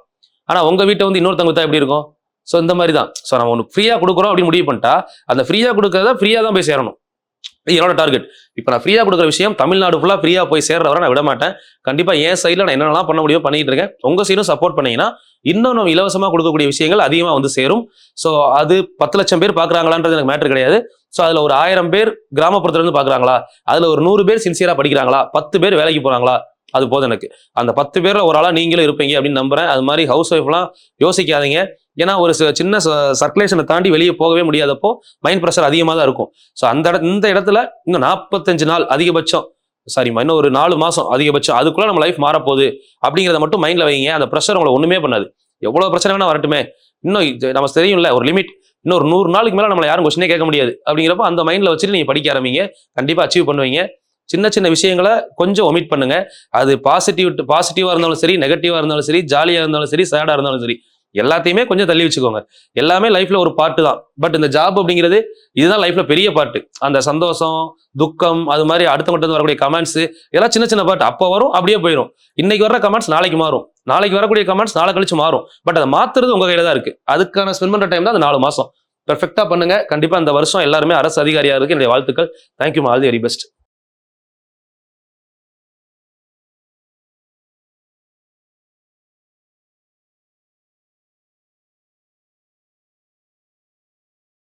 S2: ஆனால் உங்கள் வீட்டை வந்து இன்னொருத்தவங்க தான் எப்படி இருக்கும்? ஸோ இந்த மாதிரி தான். ஸோ நம்ம ஒன்று ஃப்ரீயாக கொடுக்குறோம் அப்படின்னு முடிவு பண்ணிட்டா அந்த ஃப்ரீயாக கொடுக்கறத ஃப்ரீயாக தான் போய் சேரணும். என்னோட டார்கெட். இப்போ நான் ஃப்ரீயாக கொடுக்குற விஷயம் தமிழ்நாடு ஃபுல்லாக ஃப்ரீயாக போய் சேர்றவரை நான் விட மாட்டேன். கண்டிப்பாக என் சைடில் நான் என்னென்னலாம் பண்ண முடியும் பண்ணிட்டு இருக்கேன். உங்கள் சைடும் சப்போர்ட் பண்ணீங்கன்னா இன்னும் நம்ம இலவசமாக கொடுக்கக்கூடிய விஷயங்கள் அதிகமாக வந்து சேரும். ஸோ அது 10 லட்சம் பேர் பார்க்குறாங்களான்றது எனக்கு மேட்டர் கிடையாது. ஸோ அதில் ஒரு 1000 பேர் கிராமப்புறத்துலேருந்து பார்க்குறாங்களா, அதில் ஒரு 100 பேர் சின்சியராக படிக்கிறாங்களா, 10 பேர் வேலைக்கு போகிறாங்களா, அது போதும் எனக்கு. அந்த 10 பேரில் ஒரு ஆளாக நீங்களும் இருப்பீங்க அப்படின்னு நம்புறேன். அது மாதிரி ஹவுஸ் ஒய்ஃப்லாம் யோசிக்காதீங்க. ஏன்னா ஒரு சின்ன சர்க்குலேஷனை தாண்டி வெளியே போகவே முடியாதப்போ மைண்ட் ப்ரெஷர் அதிகமாக தான் இருக்கும். ஸோ இந்த இடத்துல இன்னும் 45 நாள் அதிகபட்சம், இன்னும் ஒரு 4 மாதம் அதிகபட்சம், அதுக்குள்ள நம்ம லைஃப் மாறப்போகுது அப்படிங்கிறத மட்டும் மைண்ட்ல வைங்க. அந்த ப்ரெஷர் உங்களை ஒண்ணுமே பண்ணாது. எவ்வளவு பிரச்சனை வேணா வரட்டுமே, இன்னும் நமக்கு தெரியும்ல ஒரு லிமிட், இன்னொரு 100 நாளுக்கு மேல நம்மளை யாரும் கொஸ்டினே கேட்க முடியாது. அப்படிங்கிறப்ப அந்த மைண்ட்ல வச்சுட்டு நீங்க படிக்க ஆரம்பிங்க, கண்டிப்பா அச்சீவ் பண்ணுவீங்க. சின்ன சின்ன விஷயங்களை கொஞ்சம் ஒமிட் பண்ணுங்க. அது பாசிட்டிவா இருந்தாலும் சரி, நெகட்டிவா இருந்தாலும் சரி, ஜாலியா இருந்தாலும் சரி, சேடா இருந்தாலும் சரி, எல்லாத்தையுமே கொஞ்சம் தள்ளி வச்சுக்கோங்க. எல்லாமே லைஃப்ல ஒரு பார்ட்டு தான். பட் இந்த ஜாப் அப்படிங்கிறது இதுதான் லைஃப்ல பெரிய பார்ட்டு. அந்த சந்தோஷம், துக்கம், அது மாதிரி அடுத்தவங்க வரக்கூடிய கமெண்ட்ஸ் இதெல்லாம் சின்ன சின்ன பார்ட். அப்போ வரும், அப்படியே போயிடும். இன்னைக்கு வர்ற கமெண்ட்ஸ் நாளைக்கு மாறும், நாளைக்கு வரக்கூடிய கமெண்ட்ஸ் நாளை கழிச்சு மாறும். பட் அதை மாத்துறது உங்க கையில தான் இருக்கு. அதுக்கான ஸ்பெண்ட் பண்ற டைம் தான் அந்த 4 மாசம். பெர்ஃபெக்டா பண்ணுங்க. கண்டிப்பா இந்த வருஷம் எல்லாருமே அரசு அதிகாரியா இருக்கு. என்னுடைய வாழ்த்துக்கள். Thank you, all the very best.